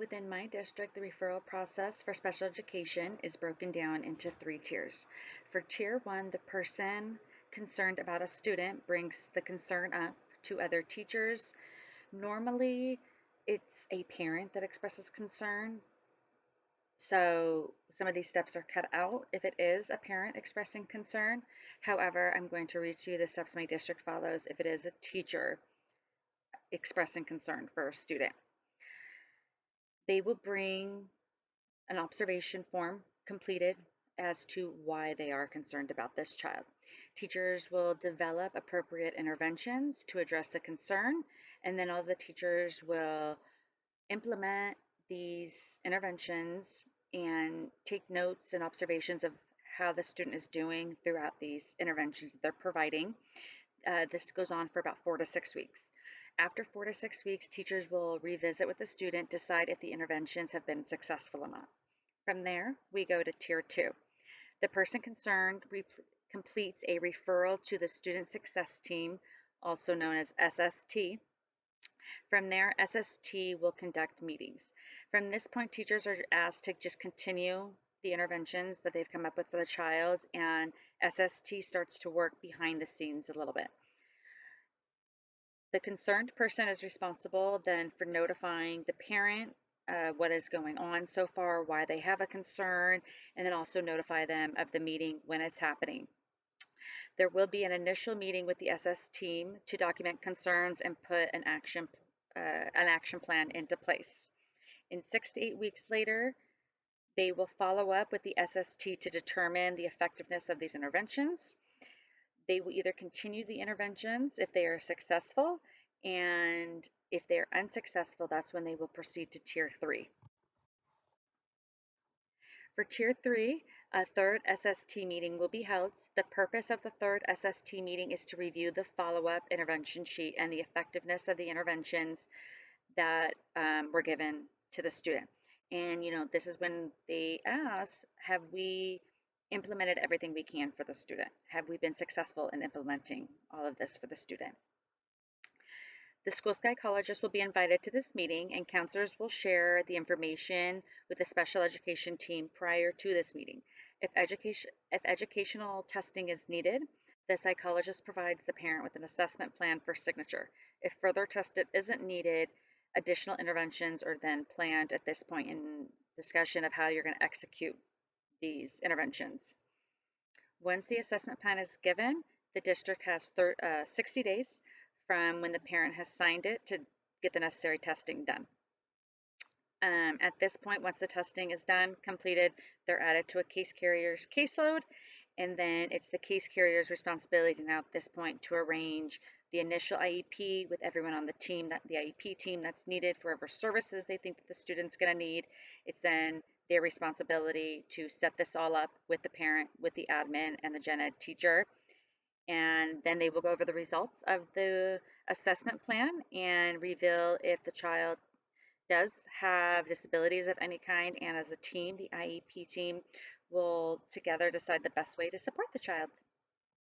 Within my district, the referral process for special education is broken down into 3 tiers. For tier 1, the person concerned about a student brings the concern up to other teachers. Normally, it's a parent that expresses concern, so some of these steps are cut out if it is a parent expressing concern. However, I'm going to read to you the steps my district follows if it is a teacher expressing concern for a student. They will bring an observation form completed as to why they are concerned about this child. Teachers will develop appropriate interventions to address the concern, and then all the teachers will implement these interventions and take notes and observations of how the student is doing throughout these interventions they're providing. This goes on for about 4 to 6 weeks. After 4 to 6 weeks, teachers will revisit with the student, decide if the interventions have been successful or not. From there, we go to tier 2. The person concerned completes a referral to the student success team, also known as SST. From there, SST will conduct meetings. From this point, teachers are asked to just continue the interventions that they've come up with for the child, and SST starts to work behind the scenes a little bit. The concerned person is responsible then for notifying the parent what is going on so far, why they have a concern, and then also notify them of the meeting when it's happening. There will be an initial meeting with the SS team to document concerns and put an action plan into place. In 6 to 8 weeks later, they will follow up with the SST to determine the effectiveness of these interventions. They will either continue the interventions if they are successful, and if they're unsuccessful, that's when they will proceed to tier 3. For tier 3, a third SST meeting will be held. The purpose of the third SST meeting is to review the follow-up intervention sheet and the effectiveness of the interventions that were given to the student. And this is when they ask, have we implemented everything we can for the student? Have we been successful in implementing all of this for the student? The school psychologist will be invited to this meeting, and counselors will share the information with the special education team prior to this meeting. If educational testing is needed, the psychologist provides the parent with an assessment plan for signature. If further testing isn't needed, additional interventions are then planned at this point in discussion of how you're going to execute these interventions. Once the assessment plan is given, the district has 60 days from when the parent has signed it to get the necessary testing done. At this point, once the testing is done, completed, they're added to a case carrier's caseload, and then it's the case carrier's responsibility now at this point to arrange the initial IEP with everyone on the team, the IEP team that's needed for whatever services they think that the student's going to need. It's then their responsibility to set this all up with the parent, with the admin, and the gen ed teacher. And then they will go over the results of the assessment plan and reveal if the child does have disabilities of any kind. And as a team, the IEP team will together decide the best way to support the child.